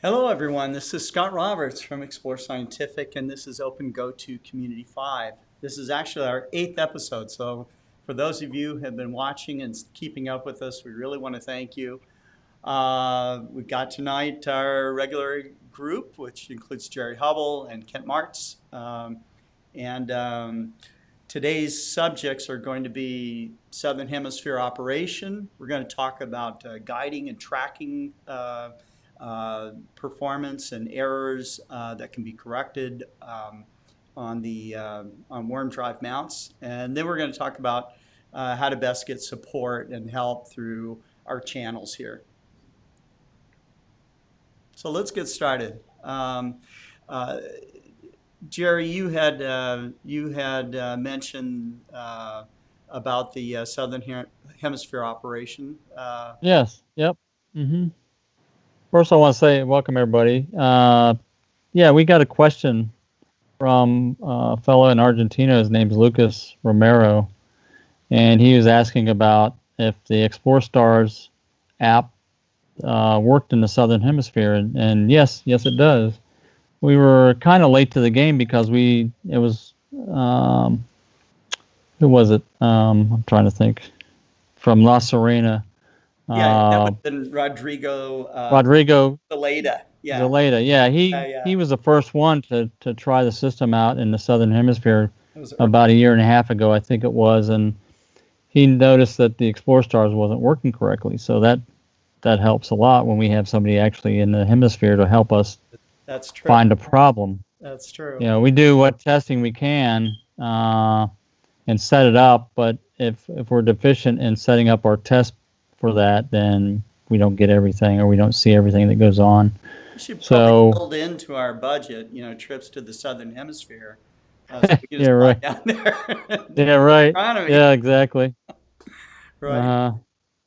Hello, everyone. This is Scott Roberts from Explore Scientific, and this is OpenGOTO Community 5. This is actually our 8th episode. So, for those of you who have been watching and keeping up with us, we really want to thank you. We've got tonight our regular group, which includes Jerry Hubbell and Kent Marts. And today's subjects are going to be Southern Hemisphere operation. We're going to talk about guiding and tracking performance and errors that can be corrected on worm drive mounts. And then we're going to talk about how to best get support and help through our channels here. So let's get started. Jerry, you had mentioned about the Southern Hemisphere operation. Yes. Yep. hmm First, I want to say welcome everybody. Yeah, we got a question from a fellow in Argentina. His name's Lucas Romero, and he was asking about if the Explore Stars app worked in the Southern Hemisphere, and yes, it does. We were kind of late to the game because it was who was it? I'm trying to think. From La Serena. Yeah, that would Uh, have been Rodrigo Rodrigo Zelada. Yeah, Zelada, yeah, yeah, he yeah. he was the first one to try the system out in the Southern Hemisphere It was early. about a year and a half ago, I think it was, and he noticed that the Explore Stars wasn't working correctly. So that helps a lot when we have somebody actually in the hemisphere to help us That's true. find a problem. That's true. We do what testing we can and set it up, but if we're deficient in setting up our test for that, then we don't get everything or we don't see everything that goes on. We should probably So build into our budget, trips to the Southern Hemisphere, so we can yeah, just fly right. down there and do Yeah, right. astronomy. Yeah, exactly. Right. Uh,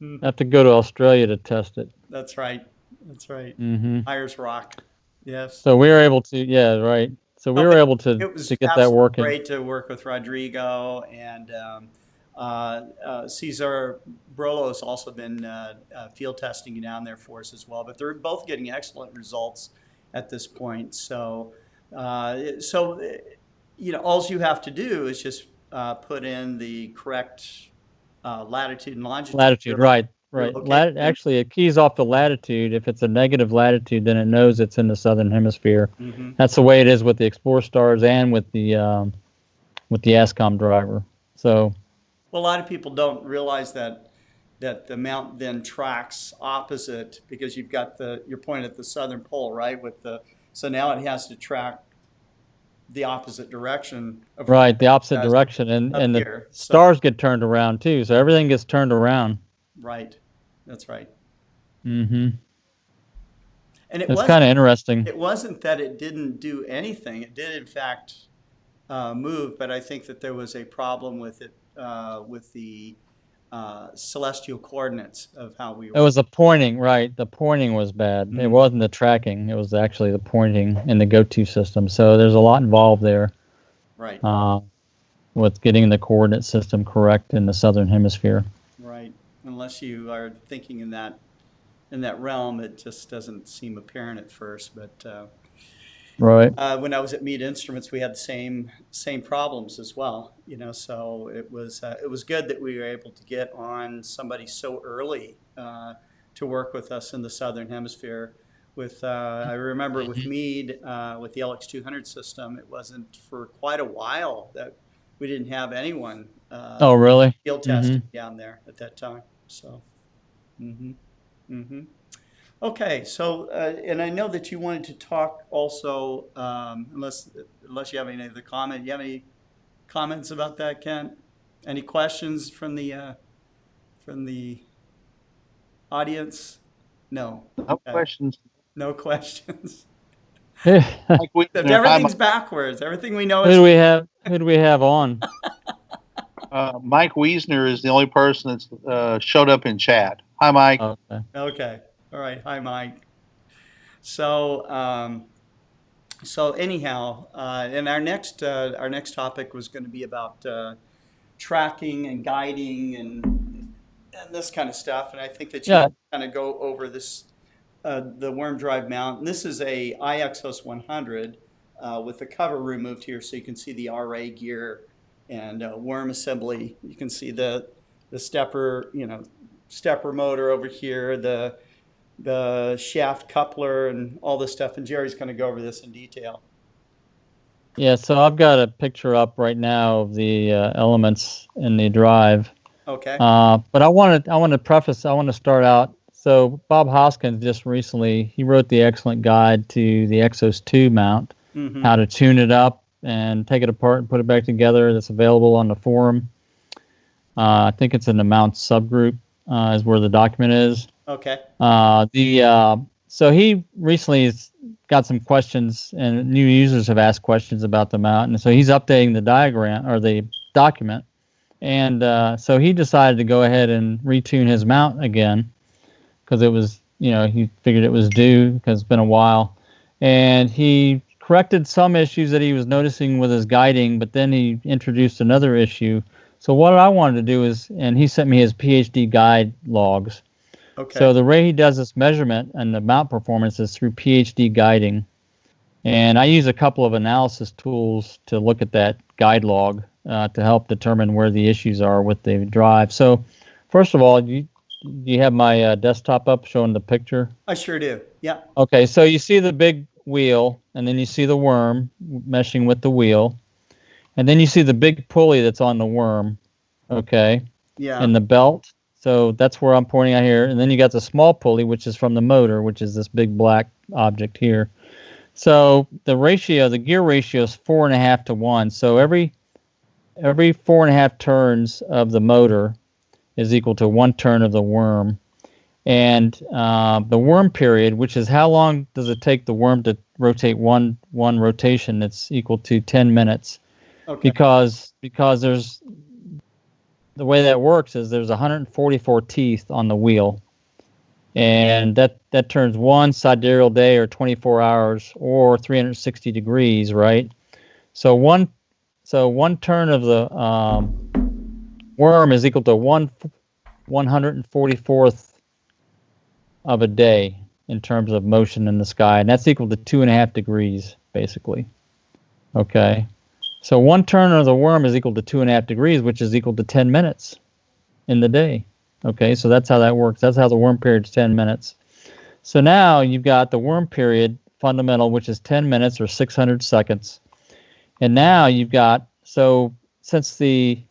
Mhm. have to go to Australia to test it. That's right. That's right. hmm Myers Rock. Yes. So we were able to, yeah, right. So we Oh, were but able it to was get that absolutely working. great to work with Rodrigo and Cesar Brolo's also been field testing down there for us as well. But they're both getting excellent results at this point. So all you have to do is just put in the correct latitude and longitude Latitude, right, your right. location. Actually, it keys off the latitude. If it's a negative latitude, then it knows it's in the southern hemisphere. Hmm. That's the way it is with the Explore Stars and with the ASCOM driver. So Well, a lot of people don't realize that the mount then tracks opposite because you're pointing at the southern pole, right? So now it has to track the opposite direction of right, the opposite as direction, up and the here. So stars get turned around too. So everything gets turned around. right, that's right. hmm And it It's wasn't kind of interesting. it wasn't that it didn't do anything. It did in fact move, but I think that there was a problem with it with the celestial coordinates of how we It were. was the pointing, right? The pointing was bad. It Mhm. wasn't the tracking. It was actually the pointing in the go-to system. So there's a lot involved there Right. uh, with getting the coordinate system correct in the southern hemisphere. Right. Unless you are thinking in that realm, it just doesn't seem apparent at first. But Right. when I was at Mead Instruments, we had the same problems as well. So it was good that we were able to get on somebody so early to work with us in the Southern Hemisphere. I remember with hmm Mead with the LX200 system, it wasn't for quite a while that we didn't have anyone Oh, really? field hmm testing down there at that time. So, hmm hmm okay. So, and I know that you wanted to talk also, unless you have any other comment. You have any comments about that, Kent? Any questions from the audience? No. No Okay. questions. No questions. Mike Except Wiesner. Hi, Mike. everything's backwards. Everything we know Who is do we have? Who do we have on? Mike Wiesner is the only person that's showed up in chat. Hi, Mike. Okay. okay. All right. Hi, Mike. So, so anyhow, and our next topic was going to be about tracking and guiding and this kind of stuff. And I think that you Yeah. kind of go over this the worm drive mount. And this is a iXOS 100 with the cover removed here, so you can see the RA gear and worm assembly. You can see the stepper, stepper motor over here, the shaft coupler, and all this stuff. And Jerry's going to go over this in detail. Yeah, so I've got a picture up right now of the elements in the drive. Okay. But I want to start out. So Bob Hoskins just recently, he wrote the excellent guide to the Exos 2 mount, how to tune it up and take it apart and put it back together. That's available on the forum. I think it's in the mount subgroup is where the document is. Okay. So he recently has got some questions, and new users have asked questions about the mount, and so he's updating the diagram or the document. And so he decided to go ahead and retune his mount again because it was, he figured it was due because it's been a while. And he corrected some issues that he was noticing with his guiding, but then he introduced another issue. So what I wanted to do is, and he sent me his PhD guide logs. Okay. So the way he does this measurement and the mount performance is through PhD guiding. And I use a couple of analysis tools to look at that guide log to help determine where the issues are with the drive. So first of all, you have my desktop up showing the picture? I sure do. Yeah. Okay, so you see the big wheel, and then you see the worm meshing with the wheel. And then you see the big pulley that's on the worm, okay? Yeah. And the belt. So that's where I'm pointing out here. And then you got the small pulley, which is from the motor, which is this big black object here. So the gear ratio is 4.5 to 1. So every 4.5 turns of the motor is equal to 1 turn of the worm. And the worm period, which is how long does it take the worm to rotate one rotation, that's equal to 10 minutes. Okay. Because there's, the way that works is there's 144 teeth on the wheel, and that turns one sidereal day or 24 hours or 360 degrees, right? So one turn of the worm is equal to 144th of a day in terms of motion in the sky, and that's equal to 2.5 degrees basically. Okay. So one turn of the worm is equal to 2.5 degrees, which is equal to 10 minutes in the day. Okay, so that's how that works. That's how the worm period is 10 minutes. So now you've got the worm period fundamental, which is 10 minutes or 600 seconds. And now you've got, so since the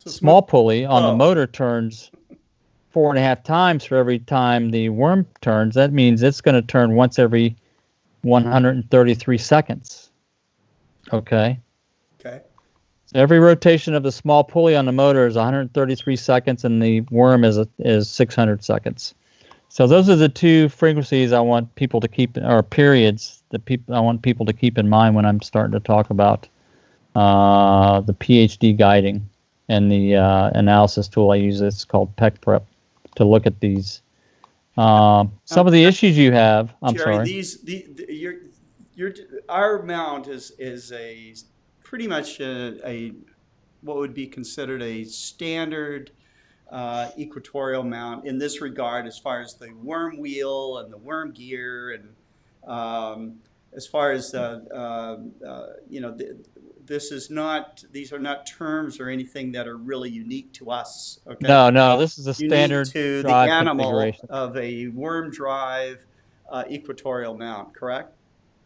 small pulley on the motor turns 4.5 times for every time the worm turns, that means it's going to turn once every 133 seconds. Okay. Okay. So every rotation of the small pulley on the motor is 133 seconds, and the worm is 600 seconds. So those are the two frequencies I want people to keep, or periods that I want people to keep in mind when I'm starting to talk about the PhD guiding and the analysis tool I use. It's called PEC-Prep to look at these. Some of the issues you have. I'm Jerry, sorry. Our mount is a pretty much a what would be considered a standard equatorial mount in this regard, as far as the worm wheel and the worm gear, and as far as these are not terms or anything that are really unique to us. Okay. No, this is a standard unique to the drive animal configuration. of a worm drive equatorial mount, correct?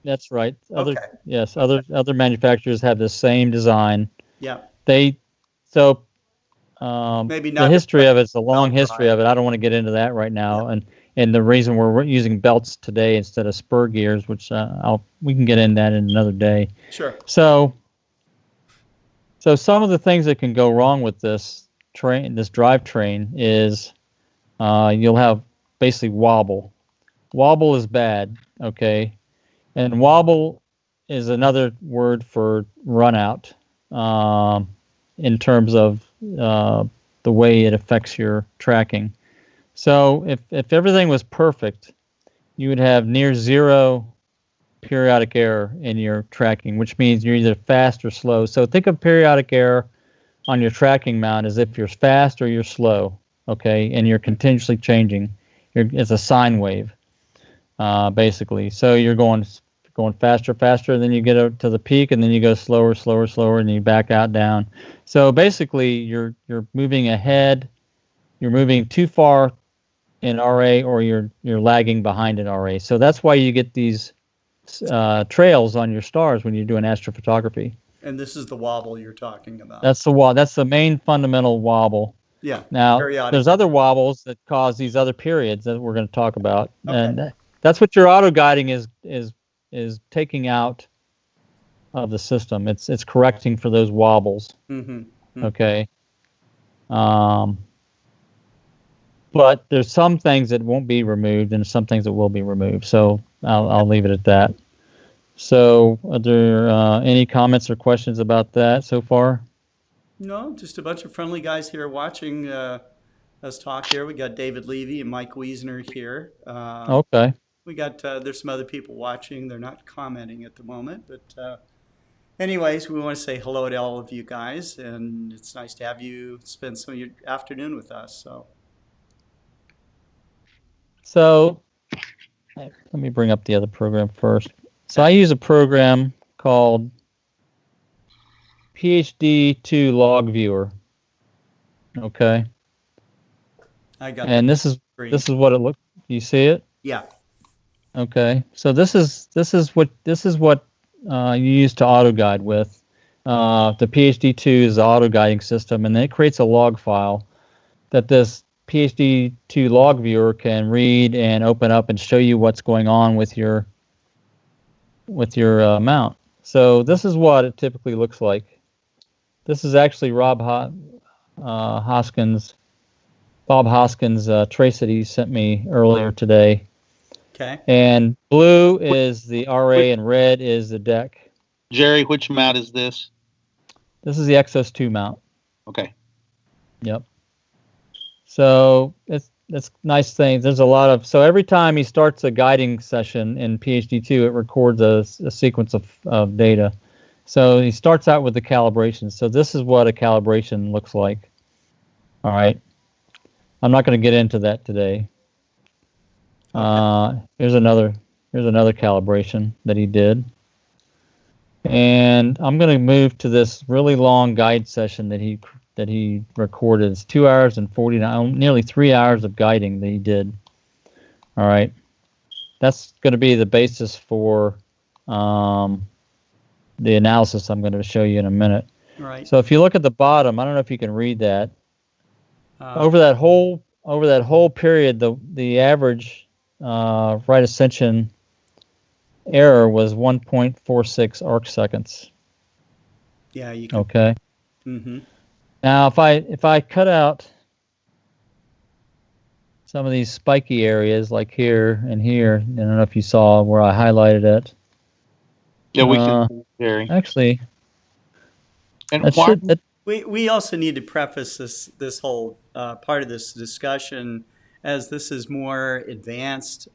That's right. Okay. Yes, other manufacturers have the same design. Yeah. Maybe not the history of it's a long belt history drive. of it. I don't want to get into that right now. Yeah. And the reason we're using belts today instead of spur gears, which we can get into that in another day. Sure. So some of the things that can go wrong with this drivetrain is you'll have basically wobble. Wobble is bad, okay? And wobble is another word for run out in terms of the way it affects your tracking. So if everything was perfect, you would have near zero periodic error in your tracking, which means you're either fast or slow. So think of periodic error on your tracking mount as if you're fast or you're slow, okay? And you're continuously changing. It's a sine wave. basically. So you're going faster, faster, then you get up to the peak, and then you go slower, slower, slower, and you back out down. So basically, you're moving ahead. You're moving too far in RA, or you're lagging behind in RA. So that's why you get these trails on your stars when you're doing astrophotography. And this is the wobble you're talking about. That's the main fundamental wobble. Yeah. Now, Periodic. there's other wobbles that cause these other periods that we're going to talk about, Okay. and that's what your auto guiding is taking out of the system. It's correcting for those wobbles. Mm-hmm. Mm-hmm. Okay. But there's some things that won't be removed, and some things that will be removed. So I'll leave it at that. So, are there any comments or questions about that so far? No, just a bunch of friendly guys here watching us talk here. We got David Levy and Mike Wiesner here. Okay. We got there's some other people watching. They're not commenting at the moment, but anyways, we want to say hello to all of you guys, and it's nice to have you spend some of your afternoon with us. So let me bring up the other program first. So I use a program called PhD2 Log Viewer. Okay. I got. And this is what it looks. You see it? Yeah. Okay. So this is what you use to auto guide with. The PhD2 is the auto guiding system, and then it creates a log file that this PhD2 log viewer can read and open up and show you what's going on with your mount. So this is what it typically looks like. This is actually Bob Hoskins' trace that he sent me earlier today. Okay. And blue is the RA and red is the deck. Jerry, which mount is this? This is the Exos 2 mount. Okay. Yep. So it's nice things. There's a lot of, so every time he starts a guiding session in PhD2, it records a sequence of data. So he starts out with the calibration. So this is what a calibration looks like. All right. I'm not going to get into that today. Okay. Here's another calibration that he did. And I'm going to move to this really long guide session that he recorded. It's 2 hours and 49, nearly 3 hours of guiding that he did. All right. That's going to be the basis for the analysis I'm going to show you in a minute. All right. So if you look at the bottom, I don't know if you can read that. Over that whole period, the average right ascension error was 1.46 arc seconds. Yeah, you can. Okay. Mm-hmm. Now, if I cut out some of these spiky areas, like here and here, I don't know if you saw where I highlighted it. Yeah, we can, Jerry. Actually, And why? We also need to preface this whole part of this discussion as this is more advanced,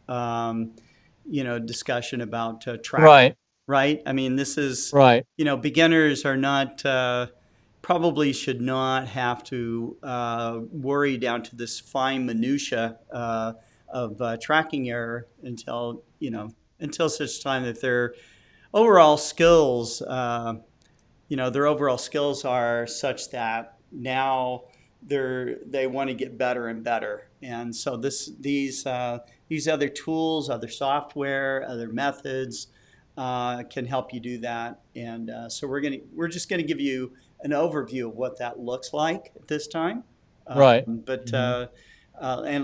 discussion about tracking. Right. I mean, this is right. Beginners are not probably should not have to worry down to this fine minutia of tracking error until such time that their overall skills. Their overall skills are such that now they want to get better and better, and so these other tools, other software, other methods can help you do that. And so we're just gonna give you an overview of what that looks like at this time. Right. And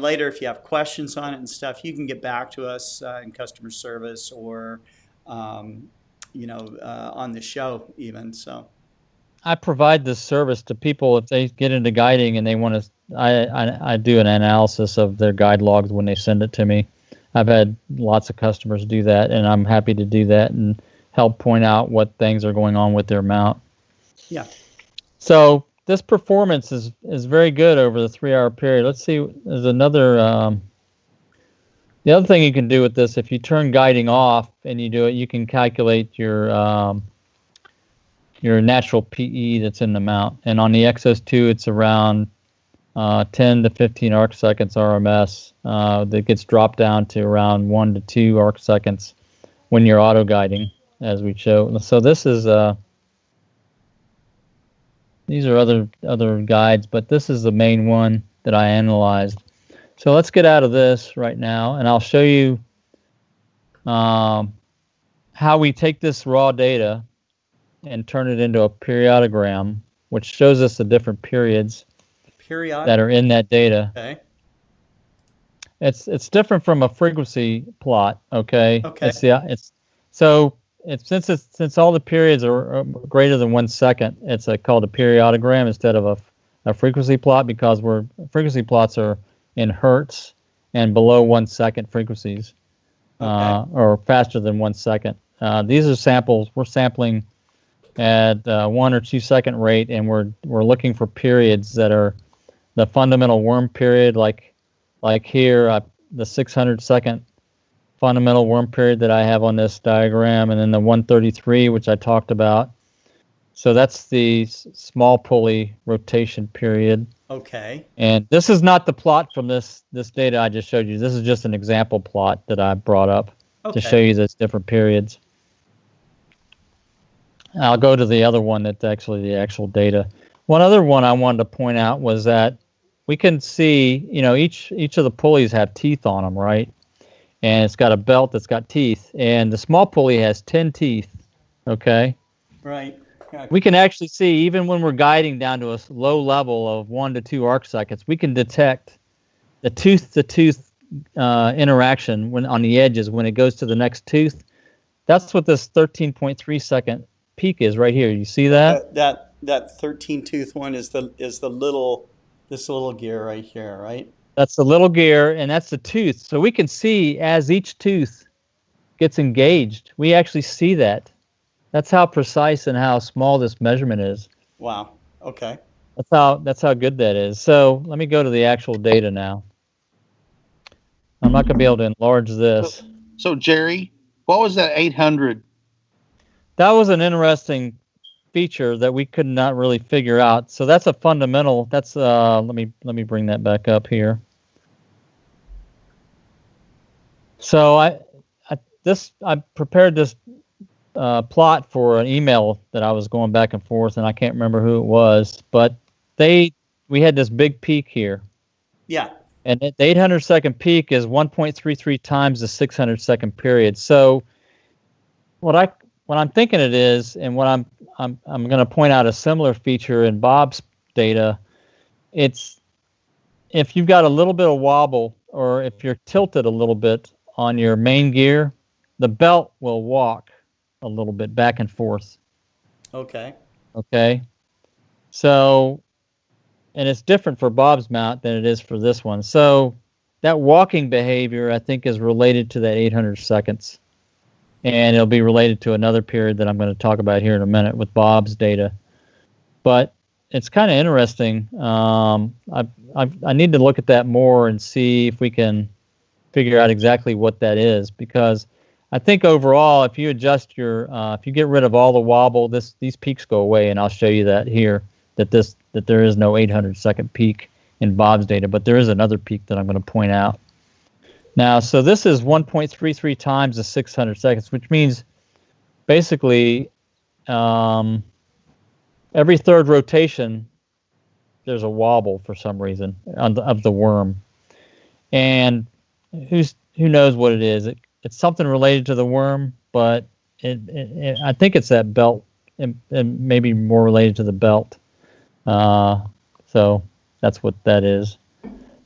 later, if you have questions on it and stuff, you can get back to us in customer service or on the show even. So I provide this service to people if they get into guiding and they want to. I do an analysis of their guide logs when they send it to me. I've had lots of customers do that, and I'm happy to do that and help point out what things are going on with their mount. Yeah. So this performance is very good over the 3 hour period. Let's see. There's another. The other thing you can do with this, if you turn guiding off and you do it, you can calculate your natural PE that's in the mount. And on the Exos 2, it's around 10 to 15 arc seconds RMS. That gets dropped down to around 1 to 2 arc seconds when you're auto guiding, as we show. So this is these are other guides, but this is the main one that I analyzed. So let's get out of this right now, and I'll show you how we take this raw data and turn it into a periodogram, which shows us the different periods that are in that data. Okay. It's different from a frequency plot. Okay. Okay. Since all the periods are greater than 1 second, it's called a periodogram instead of a frequency plot, because frequency plots are in hertz and below 1 second frequencies, or faster than 1 second. These are samples. We're sampling at 1 or 2 second rate, and we're looking for periods that are the fundamental worm period, like here, the 600 second fundamental worm period that I have on this diagram, and then the 133, which I talked about. So that's the small pulley rotation period. Okay. And this is not the plot from this data I just showed you. This is just an example plot that I brought up to show you those different periods. I'll go to the other one that's actually the actual data. One other one I wanted to point out was that we can see, each of the pulleys have teeth on them, right? And it's got a belt that's got teeth, and the small pulley has 10 teeth, okay? Right. We can actually see, even when we're guiding down to a low level of 1 to 2 arc seconds, we can detect the tooth-to-tooth interaction when on the edges when it goes to the next tooth. That's what this 13.3 second peak is right here. You see that? That 13 tooth one is this little gear right here, right? That's the little gear, and that's the tooth. So we can see as each tooth gets engaged. We actually see that. That's how precise and how small this measurement is. Wow. Okay. That's how good that is. So let me go to the actual data now. I'm not going to be able to enlarge this. So Jerry, what was that 800? That was an interesting feature that we could not really figure out. So that's a fundamental. That's let me bring that back up here. So I prepared this plot for an email that I was going back and forth, and I can't remember who it was, but we had this big peak here. Yeah. And the 800 second peak is 1.33 times the 600 second period. So what I'm thinking it is, and what I'm going to point out a similar feature in Bob's data. It's if you've got a little bit of wobble, or if you're tilted a little bit on your main gear, the belt will walk a little bit back and forth. Okay. So, and it's different for Bob's mount than it is for this one. So that walking behavior, I think, is related to that 800 seconds. And it'll be related to another period that I'm going to talk about here in a minute with Bob's data. But it's kind of interesting. I need to look at that more and see if we can figure out exactly what that is, because I think overall, if you adjust your, if you get rid of all the wobble, these peaks go away, and I'll show you that here, that there is no 800 second peak in Bob's data, but there is another peak that I'm going to point out. Now, so this is 1.33 times the 600 seconds, which means basically every third rotation there's a wobble for some reason of the worm, and who knows what it is. It's something related to the worm, but I think it's that belt, and maybe more related to the belt. So that's what that is.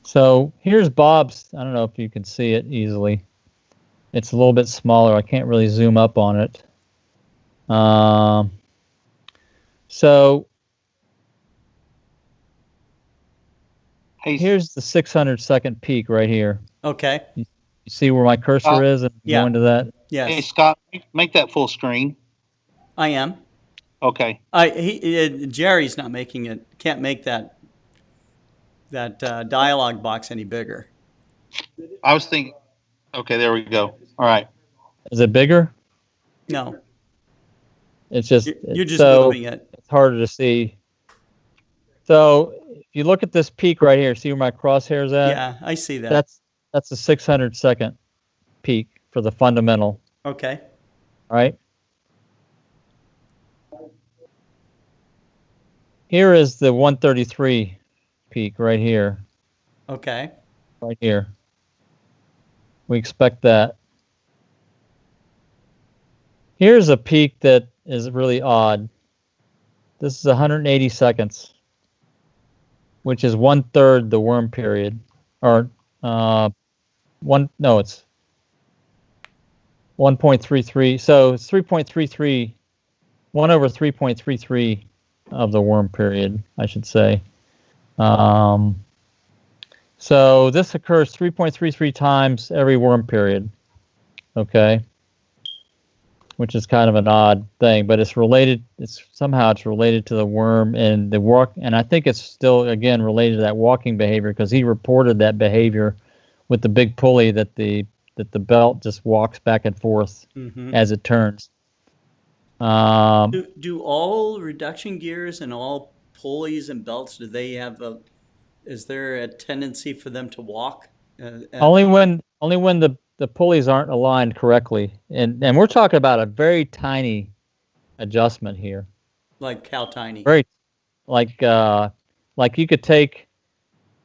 So here's Bob's. I don't know if you can see it easily. It's a little bit smaller. I can't really zoom up on it. So here's the 600 second peak right here. Okay. You see where my cursor is, and going to that? Yes. Hey, Scott, make that full screen. I am. Okay. Jerry's not making it. Can't make that dialog box any bigger. I was thinking. Okay, there we go. All right. Is it bigger? No. It's just you're just moving it. It's harder to see. So you look at this peak right here, see where my crosshair's at? Yeah, I see that. That's a 600-second peak for the fundamental, Okay. right? Here is the 133 peak right here, Okay. right here. We expect that. Here's a peak that is really odd. This is 180 seconds, which is 1/3 the worm period, or it's 1.33. So it's 3.33, 1 over 3.33 of the worm period, I should say. So this occurs 3.33 times every worm period, okay? Which is kind of an odd thing, but it's related. Somehow it's related to the worm and the walk, and I think it's still again related to that walking behavior because he reported that behavior with the big pulley that the belt just walks back and forth as it turns. Do all reduction gears and all pulleys and belts, do they have is there a tendency for them to walk? Only when the pulleys aren't aligned correctly, and we're talking about a very tiny adjustment here. Like how tiny? Very, like you could take,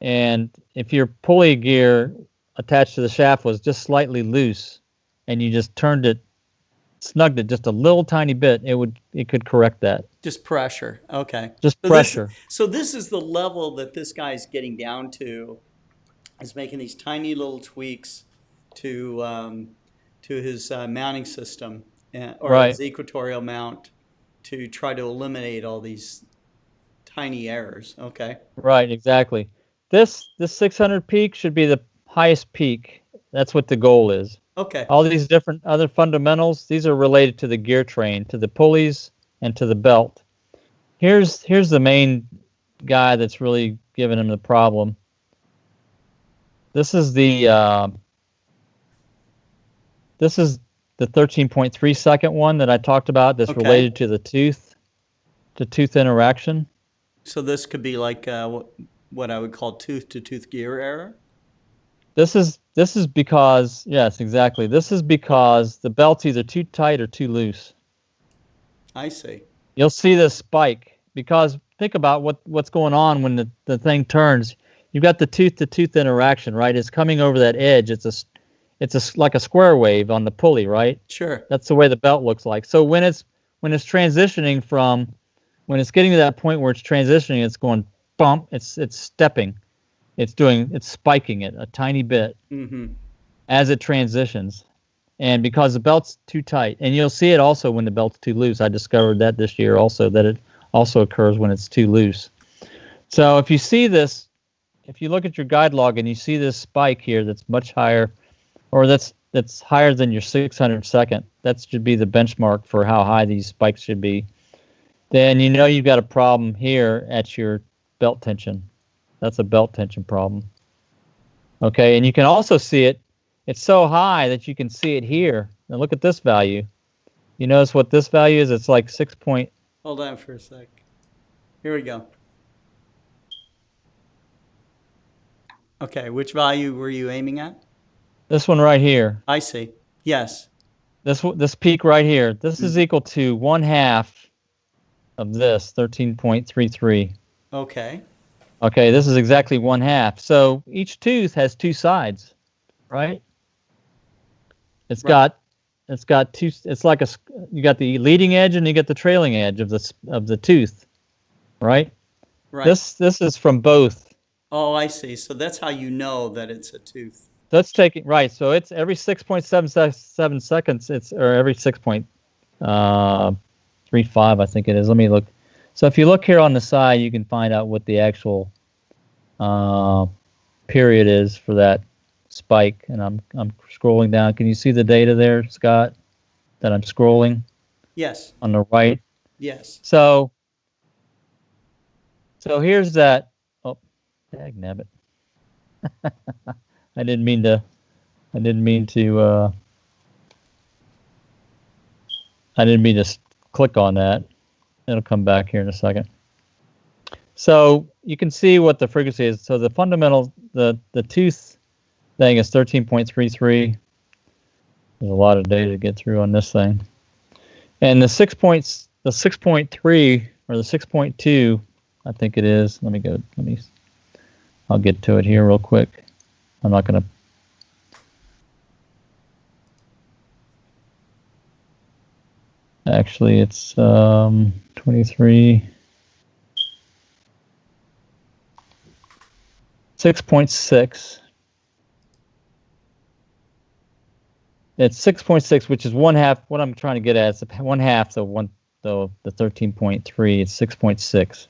and if your pulley gear attached to the shaft was just slightly loose, and you just snugged it just a little tiny bit, it could correct that. Just pressure. Okay. Just pressure. So this is the level that this guy's getting down to, is making these tiny little tweaks to his mounting system or his equatorial mount to try to eliminate all these tiny errors. Okay. Right, exactly. This 600 peak should be the highest peak. That's what the goal is. Okay. All these different other fundamentals, these are related to the gear train, to the pulleys, and to the belt. Here's the main guy that's really giving him the problem. This is the 13.3 second one that I talked about that's related to the tooth interaction. So this could be like what I would call tooth-to-tooth gear error? This is because, yes, exactly. This is because the belt's either too tight or too loose. I see. You'll see this spike because think about what's going on when the thing turns. You've got the tooth-to-tooth interaction, right? It's coming over that edge. It's like a square wave on the pulley, right? Sure. That's the way the belt looks like. So when it's transitioning when it's getting to that point where it's transitioning, it's going bump. It's stepping. It's spiking it a tiny bit as it transitions. And because the belt's too tight, and you'll see it also when the belt's too loose. I discovered that this year also, that it also occurs when it's too loose. So if you see this, if you look at your guide log and you see this spike here that's much higher, or that's higher than your 600 second, that should be the benchmark for how high these spikes should be, then you know you've got a problem here at your belt tension. That's a belt tension problem. Okay, and you can also see it. It's so high that you can see it here. Now look at this value. You notice what this value is? It's like 6 point. Hold on for a sec. Here we go. Okay, which value were you aiming at? This one right here. I see. Yes. This peak right here. This is equal to 1/2 of this, 13.33. Okay. Okay, this is exactly 1/2. So each tooth has two sides, right? It's got two. It's like you got the leading edge and you get the trailing edge of the tooth, right? Right. This is from both. Oh, I see. So that's how you know that it's a tooth. That's taking right. So it's every 6.77 seconds. Or every 6.35, I think it is. Let me look. So if you look here on the side, you can find out what the actual period is for that spike. And I'm scrolling down. Can you see the data there, Scott? That I'm scrolling. Yes. On the right. Yes. So here's that. Oh, dagnabbit. I didn't mean to click on that. It'll come back here in a second. So you can see what the frequency is. So the fundamental, the tooth thing is 13.33. There's a lot of data to get through on this thing. And the 6.3 or the 6.2, I think it is. I'll get to it here real quick. I'm not going to. Actually, it's 23. 6.6. It's 6.6, which is one half. What I'm trying to get at is one half of the 13.3. It's 6.6.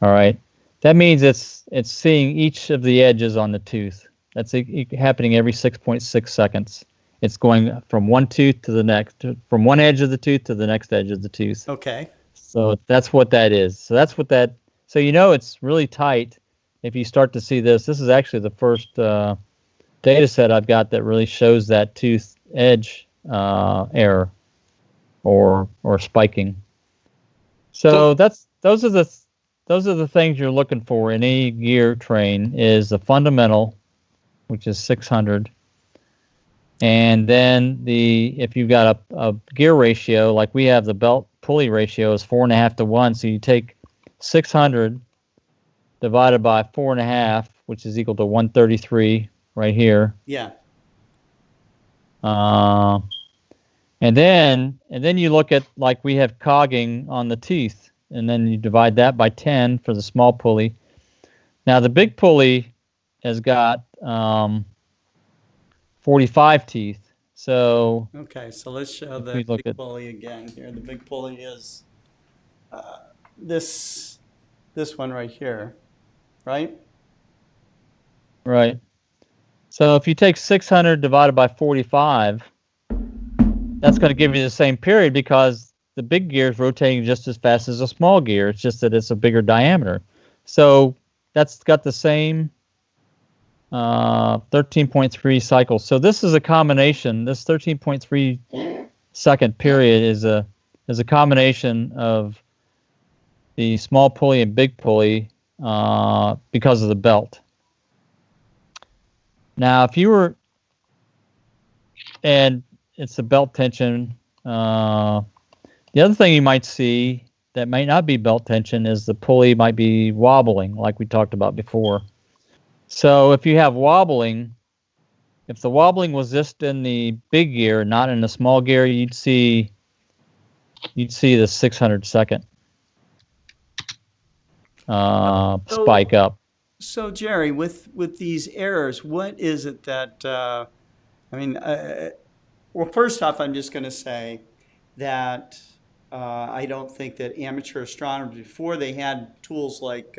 All right. That means it's seeing each of the edges on the tooth. That's happening every 6.6 seconds. It's going from one tooth to the next, from one edge of the tooth to the next edge of the tooth. Okay. So that's what that is. So it's really tight. If you start to see this is actually the first data set I've got that really shows that tooth edge error or spiking. So those are the things you're looking for in any gear train is the fundamental, which is 600. And then if you've got a gear ratio, like we have, the belt pulley ratio is 4.5 to 1. So you take 600 divided by 4.5, which is equal to 133 right here. Yeah. And then you look at, like we have cogging on the teeth, and then you divide that by 10 for the small pulley. Now the big pulley has got 45 teeth. So okay, so let's show the big pulley again here. The big pulley is this one right here, right? Right. So if you take 600 divided by 45, that's going to give you the same period, because the big gear is rotating just as fast as a small gear. It's just that it's a bigger diameter. So that's got the same 13.3 cycles. So this is a combination. This 13.3 second period is a combination of the small pulley and big pulley because of the belt. Now, if you were, and it's the belt tension. The other thing you might see that might not be belt tension is the pulley might be wobbling, like we talked about before. So if you have wobbling, if the wobbling was just in the big gear, not in the small gear, you'd see the 600 second spike up. So Jerry, with these errors, what is it that well, first off, I'm just going to say that I don't think that amateur astronomers, before they had tools like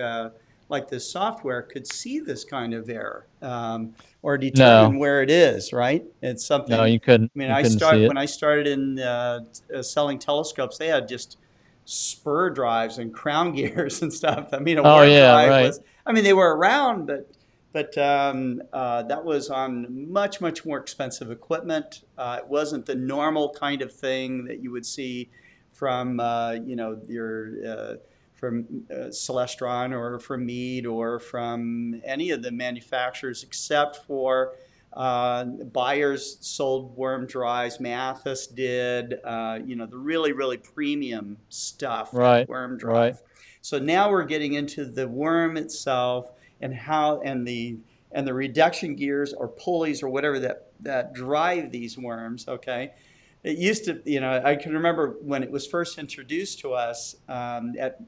this software, could see this kind of error or determine where it is. Right? It's something. No, you couldn't. I mean, when I started in selling telescopes, they had just spur drives and crown gears and stuff. I mean, a warp drive was. I mean, they were around, but that was on much more expensive equipment. It wasn't the normal kind of thing that you would see from from Celestron or from Meade or from any of the manufacturers, except for Byers sold worm drives. Mathis did, the really premium stuff, worm drive. Right. So now we're getting into the worm itself and the reduction gears or pulleys or whatever that drive these worms. Okay, it used to, I can remember when it was first introduced to us at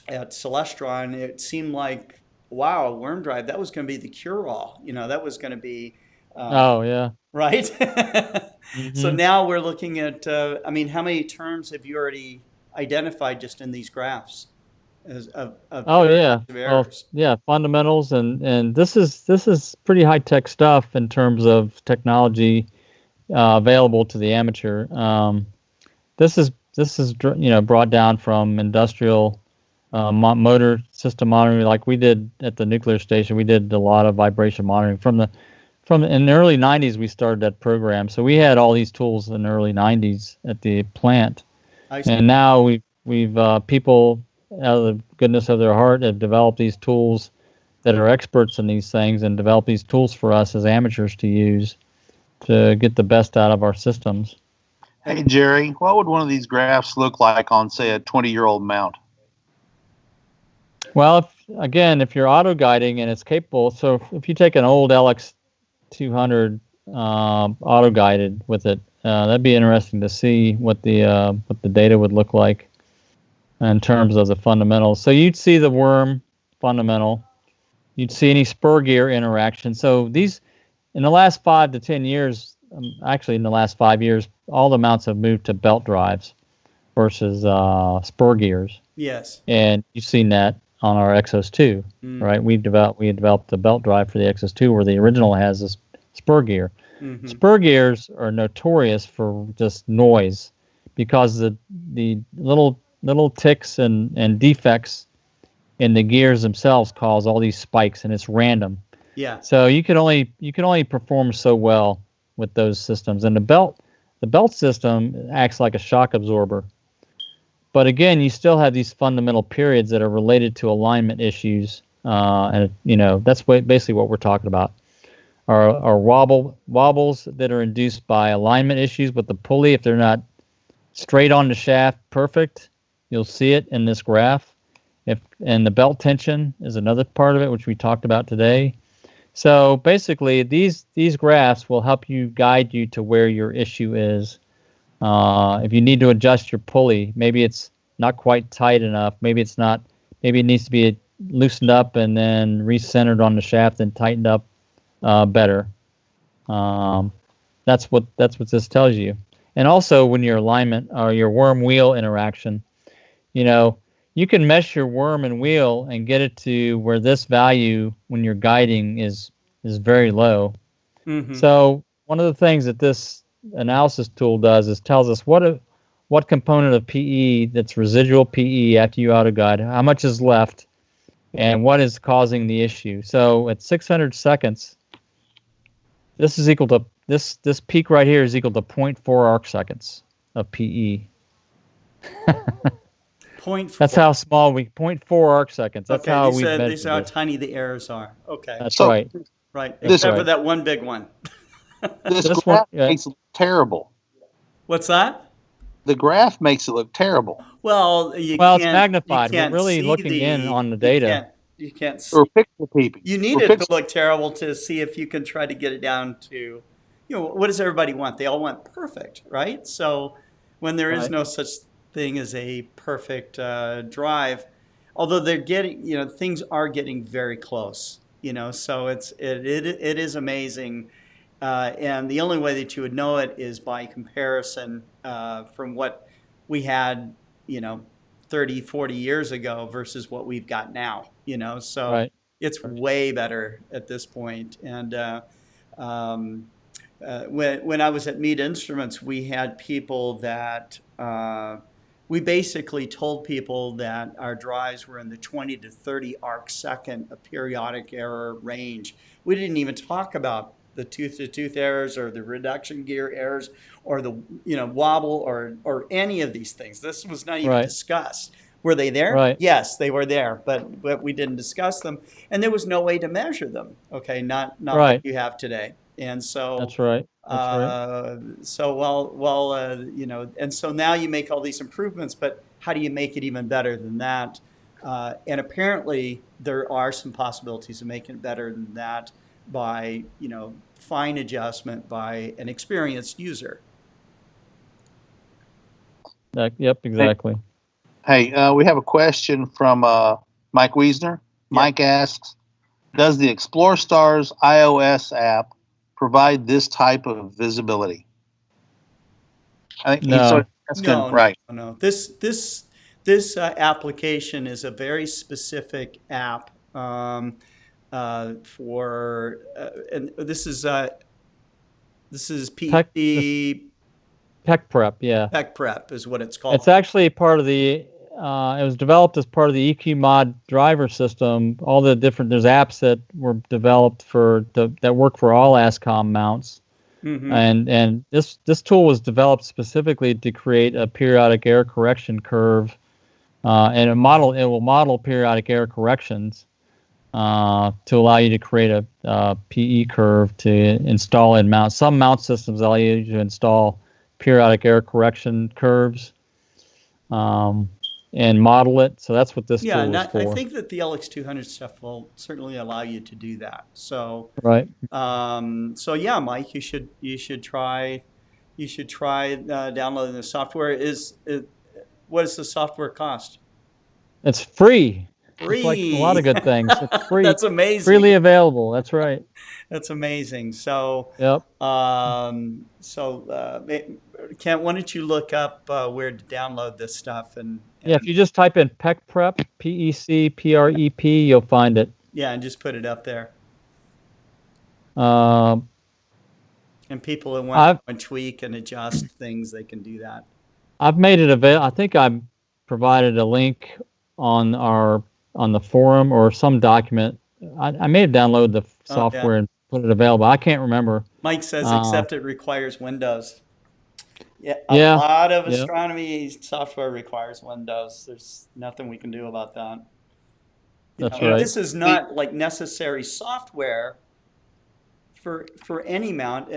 Celestron. It seemed like, wow, a worm drive, that was going to be the cure-all. That was going to be. Right. Mm-hmm. So now we're looking at. How many terms have you already identified just in these graphs? Fundamentals, and this is pretty high tech stuff in terms of technology available to the amateur. This is brought down from industrial motor system monitoring, like we did at the nuclear station. We did a lot of vibration monitoring in the early 90s. We started that program, so we had all these tools in the early 90s at the plant, and now we've people out of the goodness of their heart have developed these tools that are experts in these things and develop these tools for us as amateurs to use to get the best out of our systems. Hey, Jerry, what would one of these graphs look like on, say, a 20-year-old mount? Well, if you're auto guiding and it's capable, so if you take an old LX200 auto guided with it, that'd be interesting to see what the data would look like in terms of the fundamentals. So you'd see the worm fundamental, you'd see any spur gear interaction. So these, in the last 5 to 10 years, actually in the last 5 years, all the mounts have moved to belt drives versus spur gears. Yes. And you've seen that on our Exos 2, right? We had developed the belt drive for the Exos 2 where the original has this spur gear. Mm-hmm. Spur gears are notorious for just noise because the little ticks and defects in the gears themselves cause all these spikes, and it's random. Yeah. So you can only perform so well with those systems, and the belt system acts like a shock absorber. But again, you still have these fundamental periods that are related to alignment issues, and that's basically what we're talking about. Are wobbles that are induced by alignment issues with the pulley. If they're not straight on the shaft, perfect, you'll see it in this graph. And the belt tension is another part of it, which we talked about today. So basically, these graphs will help you guide you to where your issue is. If you need to adjust your pulley, maybe it's not quite tight enough. Maybe it needs to be loosened up and then recentered on the shaft and tightened up better. That's what this tells you. And also, when your alignment or your worm wheel interaction, you can mesh your worm and wheel and get it to where this value when you're guiding is very low. Mm-hmm. So one of the things that this analysis tool does is tells us what component of PE that's residual PE after you auto guide, how much is left, and what is causing the issue. So at 600 seconds, this is equal to this peak right here is equal to 0.4 arc seconds of PE. 0.4. That's how small 0.4 arc seconds. That's okay, how we measured these are how tiny the errors are. Okay. That's right. Right. Except for that one big one. This graph makes it look terrible. What's that? The graph makes it look terrible. Well, it's magnified. We're really looking in on the data. You can't see. Or pixel peeping. You need it to look terrible to see if you can try to get it down to, what does everybody want? They all want perfect, right? So when there is no such thing as a perfect drive, although they're getting, things are getting very close, so it is amazing. And the only way that you would know it is by comparison from what we had, 30, 40 years ago versus what we've got now, so it's way better at this point. And when I was at Mead Instruments, we had people that we basically told people that our drives were in the 20 to 30 arc second of periodic error range. We didn't even talk about the tooth-to-tooth errors or the reduction gear errors or the wobble or any of these things. This was not even discussed. Were they there? Right. Yes, they were there, but we didn't discuss them, and there was no way to measure them. Okay, not like you have today. And so that's right. So and so now you make all these improvements, but how do you make it even better than that? And apparently there are some possibilities of making it better than that by fine adjustment by an experienced user. Yep, exactly. Hey, we have a question from Mike Wiesner. Mike asks, does the Explore Stars iOS app provide this type of visibility? I think no. That's good. Right. No. This application is a very specific app for, and this is PC. Tech Prep, yeah. Tech Prep is what it's called. It's actually part of the. It was developed as part of the EQ Mod driver system. All the different there's apps that were developed that work for all ASCOM mounts, and this tool was developed specifically to create a periodic error correction curve and it will model periodic error corrections to allow you to create a PE curve to install and mount. Some mount systems allow you to install periodic error correction curves and model it. So that's what this Yeah, tool and is for. I think that the LX200 stuff will certainly allow you to do that. So, Right. so yeah, Mike, you should try downloading the software. What does the software cost? It's free. Free. It's like a lot of good things. It's free. That's amazing. Freely available. That's right. That's amazing. So, Yep. Kent, why don't you look up where to download this stuff and Yeah, if you just type in PEC Prep, PEC PREP, you'll find it. yeah, and just put it up there. Um, And people that want to tweak and adjust things, they can do that. I've made it available. I think I provided a link on the forum or some document. I may have downloaded the software and put it available. I can't remember. Mike says, except it requires Windows. Yeah, Yeah, lot of astronomy software requires Windows. There's nothing we can do about that. That's right. This is not like necessary software for any mount.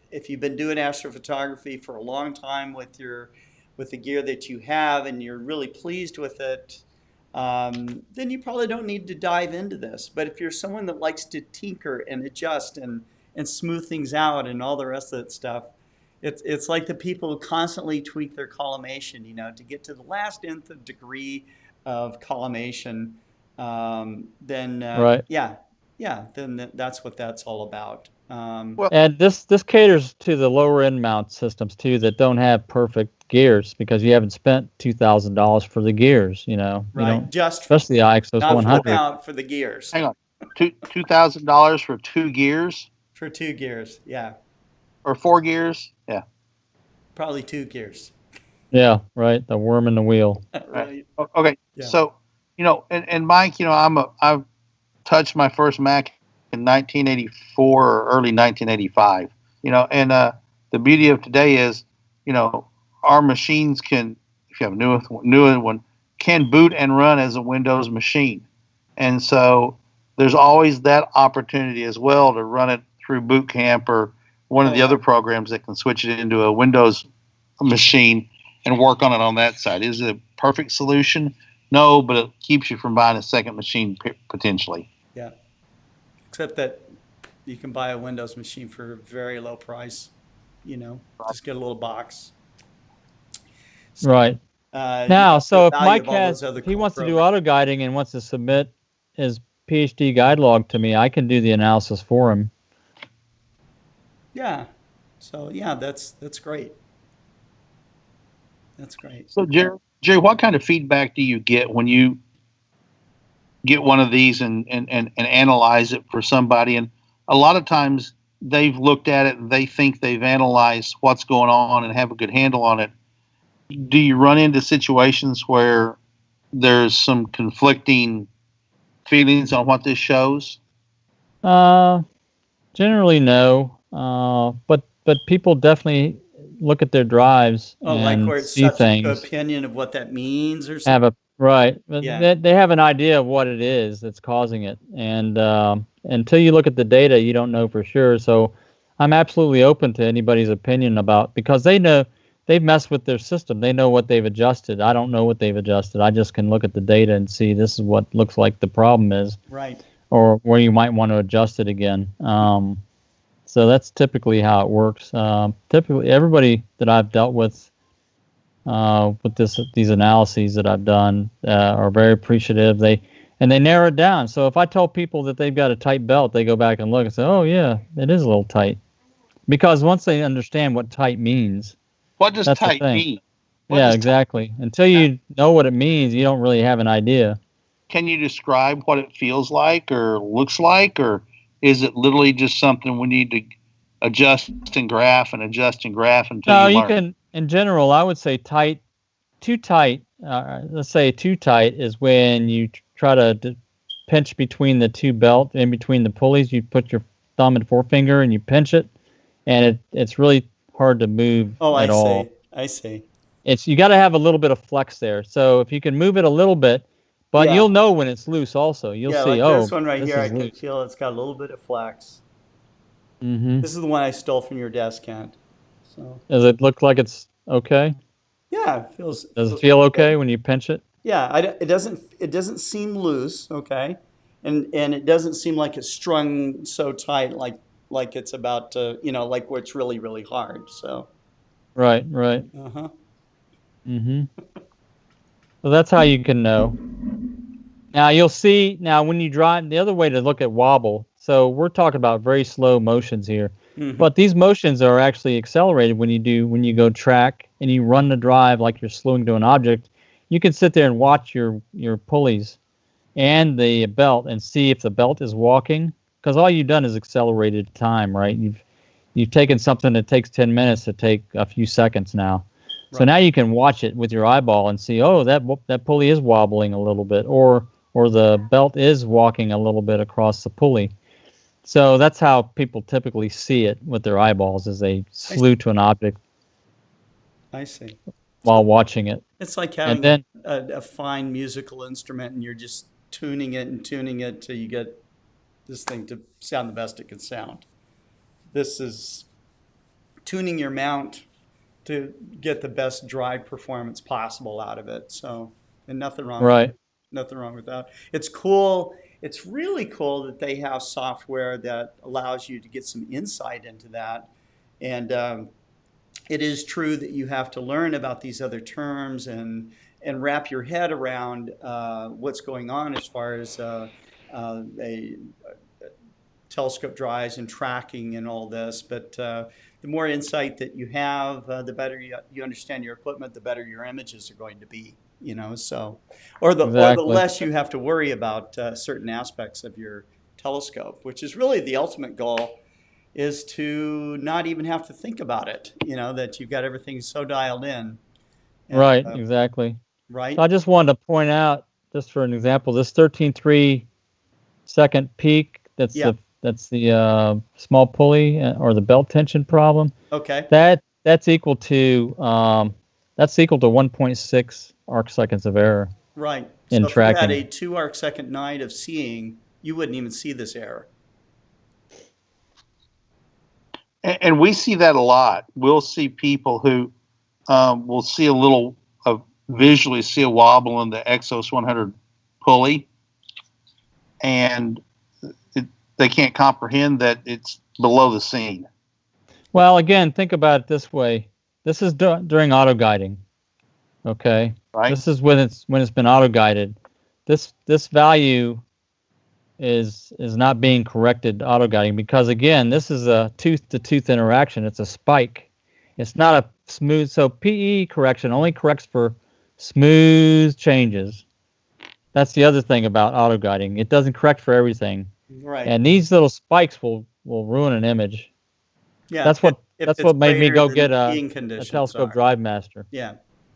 If you've been doing astrophotography for a long time with the gear that you have and you're really pleased with it, then you probably don't need to dive into this. But if you're someone that likes to tinker and adjust and smooth things out and all the rest of that stuff, it's like the people who constantly tweak their collimation, to get to the last nth of degree of collimation. Then that's what that's all about. And this caters to the lower end mount systems too that don't have perfect gears because you haven't spent $2,000 for the gears, Right. Especially the IXOS 100. Not for the gears. Hang on, $2,000 for 2 gears? For 2 gears, yeah. Or 4 gears? Yeah. Probably 2 gears. Yeah, right. The worm in the wheel. Right. Okay. Yeah. So, and Mike, I've touched my first Mac in 1984 or early 1985. And the beauty of today is, our machines can, if you have a newer one, can boot and run as a Windows machine. And so there's always that opportunity as well to run it through Boot Camp or one of the other programs that can switch it into a Windows machine and work on it on that side. Is it a perfect solution? No, but it keeps you from buying a second machine potentially. Yeah. Except that you can buy a Windows machine for a very low price, just get a little box. So, right. Now, so if Mike if he wants to do auto guiding and wants to submit his PhD guide log to me, I can do the analysis for him. Yeah. So that's great. That's great. So Jerry, what kind of feedback do you get when you get one of these and analyze it for somebody? And a lot of times they've looked at it and they think they've analyzed what's going on and have a good handle on it. Do you run into situations where there's some conflicting feelings on what this shows? Generally no. But people definitely look at their drives and like where it's see things. Opinion of what that means or something. They have an idea of what it is that's causing it, and until you look at the data, you don't know for sure. So I'm absolutely open to anybody's opinion because they know they've messed with their system. They know what they've adjusted. I don't know what they've adjusted. I just can look at the data and see this is what looks like the problem is, right? Or where you might want to adjust it again. So that's typically how it works. Typically, everybody that I've dealt with these analyses that I've done are very appreciative. They narrow it down. So if I tell people that they've got a tight belt, they go back and look and say, "Oh yeah, it is a little tight," because once they understand what tight means, what does tight mean? Yeah, exactly. Until you know what it means, you don't really have an idea. Can you describe what it feels like or looks like, or is it literally just something we need to adjust and graph until you learn? No, you can. In general, I would say tight. Too tight. Let's say too tight is when you try to pinch between the two belts, in between the pulleys. You put your thumb and forefinger and you pinch it, and it's really hard to move at all. I see. It's you got to have a little bit of flex there. So if you can move it a little bit, but Yeah. you'll know when it's loose also. You'll Yeah, see, like oh, this one right this here, I is can loose. feel it's got a little bit of flex. Mm-hmm. This is the one I stole from your desk, Kent. So Does it look like it's okay? yeah, it feels Does it feels feel pretty okay good. when you pinch it? Yeah, it doesn't seem loose, okay, and it doesn't seem like it's strung so tight, like it's about to, like where it's really really hard. So Right, right. uh-huh. Mm-hmm. So that's how you can know. Now you'll see, now when you drive, the other way to look at wobble, so we're talking about very slow motions here, Hmm. but these motions are actually accelerated when you go track and you run the drive like you're slowing to an object. You can sit there and watch your pulleys and the belt and see if the belt is walking, because all you've done is accelerated time, right? You've taken something that takes 10 minutes to take a few seconds now. So Right. now you can watch it with your eyeball and see, oh, that pulley is wobbling a little bit, or the belt is walking a little bit across the pulley. So that's how people typically see it with their eyeballs, as they I, slew to an object I see. while So watching it. it's like And having then, a fine musical instrument, and you're just tuning it and tuning it till you get this thing to sound the best it can sound. This is tuning your mount to get the best drive performance possible out of it. So, and right, nothing wrong with that. It's cool. It's really cool that they have software that allows you to get some insight into that. And it is true that you have to learn about these other terms and wrap your head around what's going on as far as a telescope drives and tracking and all this. But the more insight that you have, the better you understand your equipment, the better your images are going to be. So or the exactly. less you have to worry about certain aspects of your telescope, which is really the ultimate goal, is to not even have to think about it. That you've got everything so dialed in, and Right, exactly. So right. I just wanted to point out, just for an example, this 13.3 second peak, Yeah. that's the small pulley or the belt tension problem. Okay. That's equal to 1.6 arc seconds of error Right. in So if you had tracking. a 2 arc second night of seeing, you wouldn't even see this error. And we see that a lot. We'll see people who will see a little visually see a wobble in the Exos 100 pulley, and they can't comprehend that it's below the scene. Well, again, think about it this way. This is during auto guiding. Okay, Right? this is when it's been auto guided. This value is not being corrected auto guiding, because again, this is a tooth to tooth interaction. It's a spike. It's not a smooth. So PE correction only corrects for smooth changes. That's the other thing about auto guiding. It doesn't correct for everything. Right. And these little spikes will ruin an image. Yeah. That's what If that's it's what made me greater go than the get seeing a conditions telescope are. drive master. Yeah.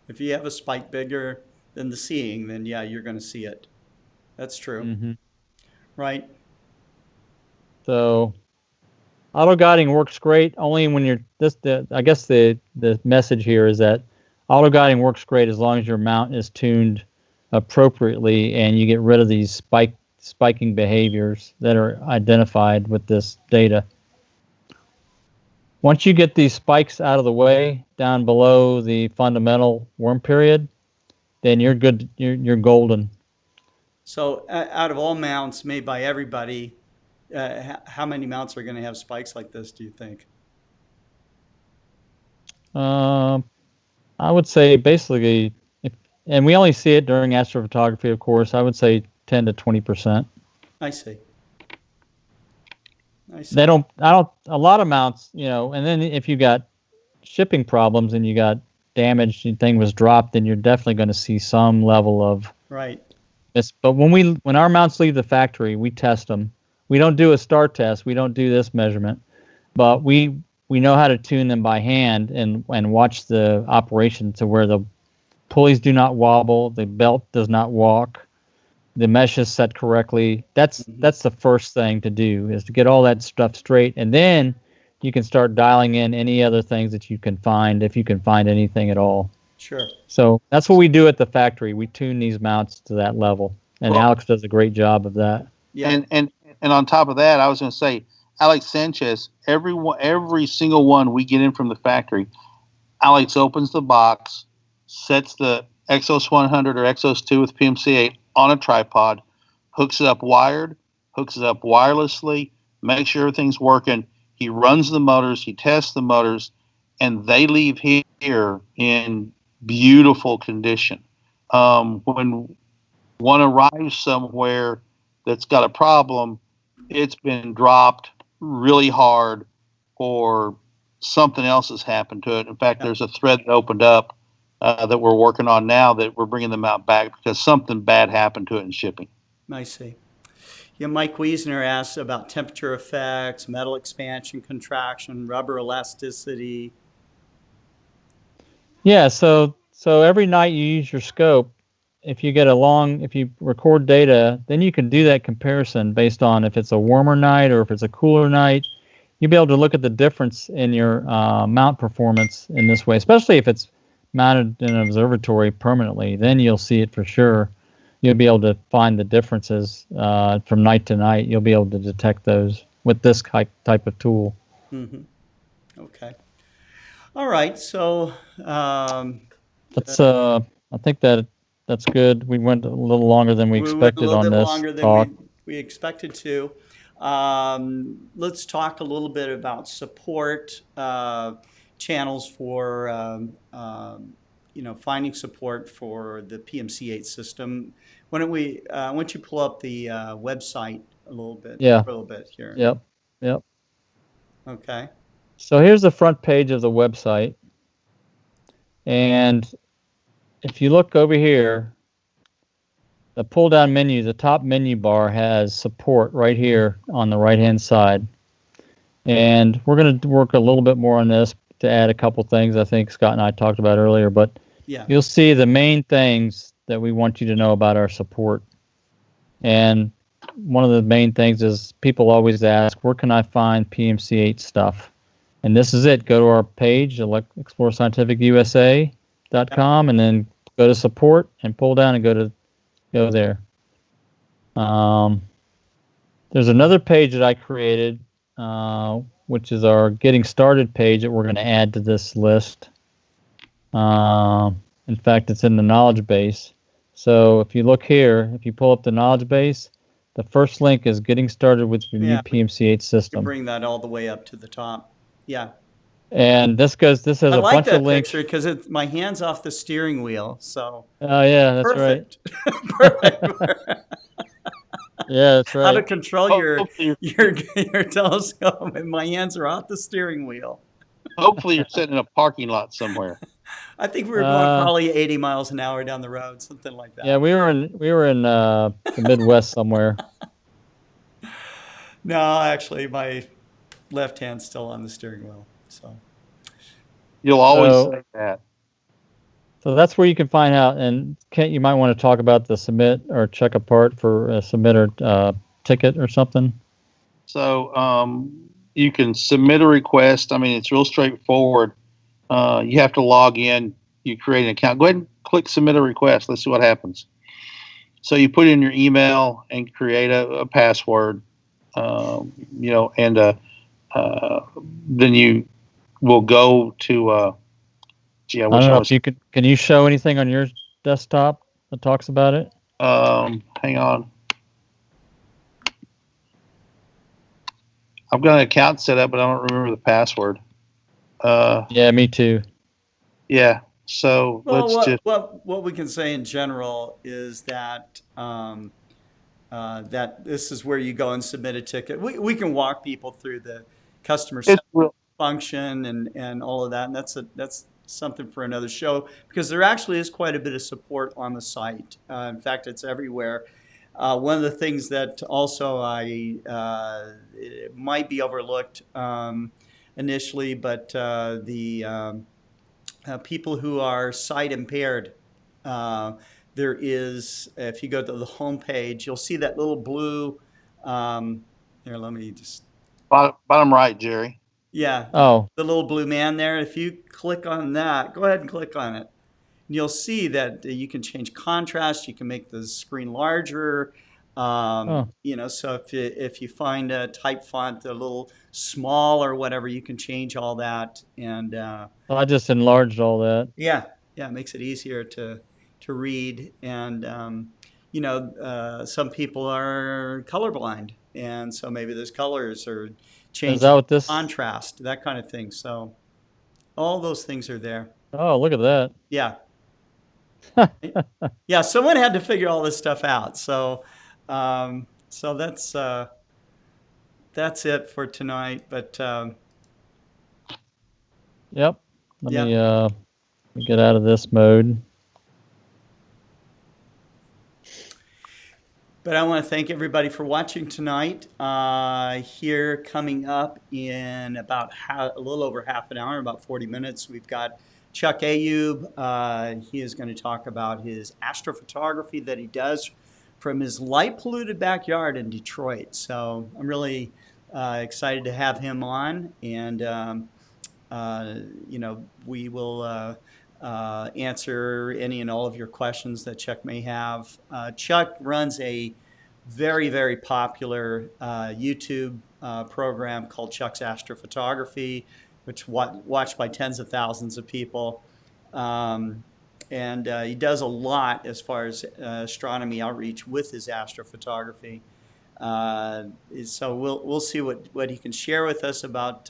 If you have a spike bigger than the seeing, then yeah, you're going to see it. That's true. Hmm. Right. So auto guiding works great only when you're I guess the message here is that auto guiding works great as long as your mount is tuned appropriately and you get rid of these spiking behaviors that are identified with this data. Once you get these spikes out of the way down below the fundamental worm period, then you're good. You're golden. So out of all mounts made by everybody, how many mounts are going to have spikes like this, do you think? Um, I would say basically, and we only see it during astrophotography, of course. I would say 10 to 20%. I see. I They see. don't. I don't. A lot of mounts, and then if you got shipping problems and you got damaged and thing was dropped, then you're definitely going to see some level of Right. this. But when our mounts leave the factory, we test them. We don't do a star test. We don't do this measurement, but we know how to tune them by hand and watch the operation to where the pulleys do not wobble, the belt does not walk, the mesh is set correctly. That's Mhm. the first thing to do, is to get all that stuff straight, and then you can start dialing in any other things that you can find, if you can find anything at all. Sure. So that's what we do at the factory. We tune these mounts to that level, and Well, Alex does a great job of that. Yeah. and on top of that, I was going to say, Alex Sanchez, every single one we get in from the factory, Alex opens the box, sets the Exos 100 or Exos 2 with PMC-8 on a tripod, hooks it up wired, hooks it up wirelessly, makes sure everything's working. He runs the motors, he tests the motors, and they leave here in beautiful condition. When one arrives somewhere that's got a problem, it's been dropped really hard or something else has happened to it. In fact, there's a thread that opened up that we're working on now that we're bringing them out back because something bad happened to it in shipping. I see. Yeah, Mike Wiesner asked about temperature effects, metal expansion, contraction, rubber elasticity. Yeah, so every night you use your scope. If you record data, then you can do that comparison based on if it's a warmer night or if it's a cooler night. You'll be able to look at the difference in your mount performance in this way, especially if it's mounted in an observatory permanently. Then you'll see it for sure. You'll be able to find the differences from night to night. You'll be able to detect those with this type of tool. Mm-hmm. Okay. All right. So I think that's good. We went a little longer than we we went a expected little on bit this longer than talk. we expected to. Let's talk a little bit about support channels for finding support for the PMC-8 system. Why don't you pull up the website a little bit here? Yep. Okay. So here's the front page of the website. And if you look over here, the pull-down menu, the top menu bar has support right here on the right-hand side. And we're going to work a little bit more on this to add a couple things I think Scott and I talked about earlier. But Yeah. you'll see the main things that we want you to know about our support. And one of the main things is people always ask, where can I find PMC-8 stuff? And this is it. Go to our page, explorescientificusa.com, and then go to support and pull down and go there. There's another page that I created, which is our getting started page that we're going to add to this list. In fact, it's in the knowledge base. So if you look here, if you pull up the knowledge base, the first link is getting started with the new PMC-8 system. Bring that all the way up to the top. Yeah. And this has a bunch of links. Picture because my hand's off the steering wheel. So. Oh yeah, that's perfect. Right. Perfect. Yeah, that's right. How to control your telescope, and my hands are off the steering wheel. Hopefully, you're sitting in a parking lot somewhere. I think we were going probably 80 miles an hour down the road, something like that. Yeah, we were in the Midwest somewhere. No, actually, my left hand's still on the steering wheel. So you'll always say that. So that's where you can find out. And Kent, you might want to talk about the submit or check apart for a submit or ticket or something. So you can submit a request. I mean, it's real straightforward. You have to log in. You create an account. Go ahead and click submit a request. Let's see what happens. So you put in your email and create a password, and then you will go to. I don't know if you can you show anything on your desktop that talks about it? Hang on. I've got an account set up, but I don't remember the password. Yeah, me too. Yeah. So what we can say in general is that that this is where you go and submit a ticket. We can walk people through the customer function and all of that, and that's something for another show because there actually is quite a bit of support on the site. In fact, it's everywhere. One of the things that also it might be overlooked initially, but the people who are sight impaired, there is, if you go to the home page, you'll see that little blue, here, let me just. Bottom right, Jerry. Yeah. Oh. The little blue man there. If you click on that, go ahead and click on it. you'll see that you can change contrast. You can make the screen larger. Oh, You know, so if you find a type font a little small or whatever, you can change all that. And I just enlarged all that. yeah, yeah, it makes it easier to read. And you know, some people are colorblind, and so maybe those colors are Is that changing what this? contrast, that kind of thing. So all those things are there. Oh, look at that. Yeah, yeah. Someone had to figure all this stuff out. So so that's it for tonight. But Yep. Let yeah. me get out of this mode. But I want to thank everybody for watching tonight. Here coming up in about a little over half an hour, about 40 minutes, we've got Chuck Ayub. He is going to talk about his astrophotography that he does from his light polluted backyard in Detroit. So I'm really excited to have him on, and you know, we will answer any and all of your questions that Chuck may have. Chuck runs a very popular YouTube program called Chuck's Astrophotography, which watched by tens of thousands of people. And he does a lot as far as astronomy outreach with his astrophotography. So we'll see what he can share with us about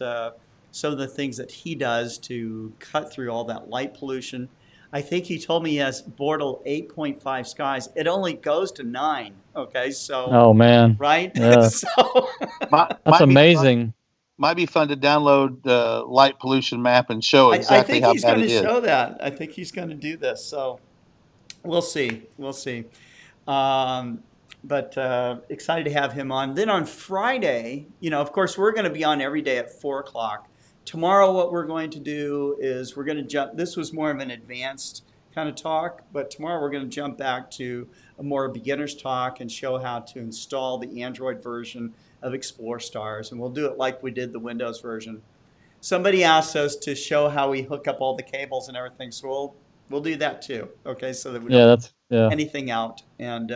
some of the things that he does to cut through all that light pollution. I think he told me he has Bortle 8.5 skies. It only goes to 9. Okay, so Oh man. right? Yeah. So That's amazing. Might be fun to download the light pollution map and show I exactly think how he's bad going it to is. show that. I think he's going to do this. So we'll see. We'll see. But excited to have him on. Then on Friday, you know, of course, we're going to be on every day at 4 o'clock. Tomorrow, what we're going to do is we're going to jump. This was more of an advanced kind of talk, but tomorrow we're going to jump back to a more beginner's talk and show how to install the Android version of Explore Stars. And we'll do it like we did the Windows version. Somebody asked us to show how we hook up all the cables and everything, so we'll do that too. Okay, so that we don't Yeah. anything out. And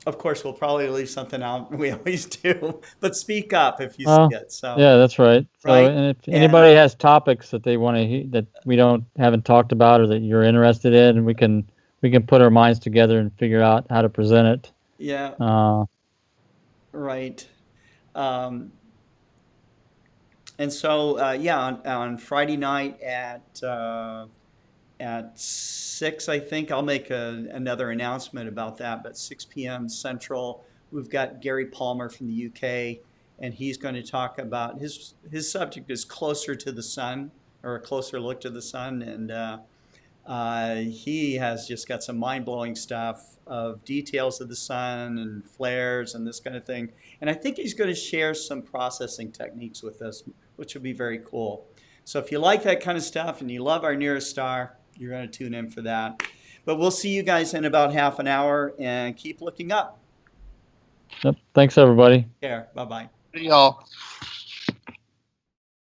of course, we'll probably leave something out. We always do. But speak up if you see it. So yeah, that's right. So, right? and if anybody has topics that they want to that we haven't talked about or that you're interested in, we can put our minds together and figure out how to present it. Yeah. Right. And so yeah, on Friday night at 6, I think I'll make another announcement about that. But 6 p.m. Central, we've got Gary Palmer from the UK, and he's going to talk about his subject is closer to the sun, or a closer look to the sun, and he has just got some mind-blowing stuff of details of the sun and flares and this kind of thing. And I think he's going to share some processing techniques with us, which would be very cool. So if you like that kind of stuff and you love our nearest star, you're going to tune in for that. But we'll see you guys in about half an hour, and keep looking up. Yep. Thanks, everybody. Take care. Bye-bye. See y'all.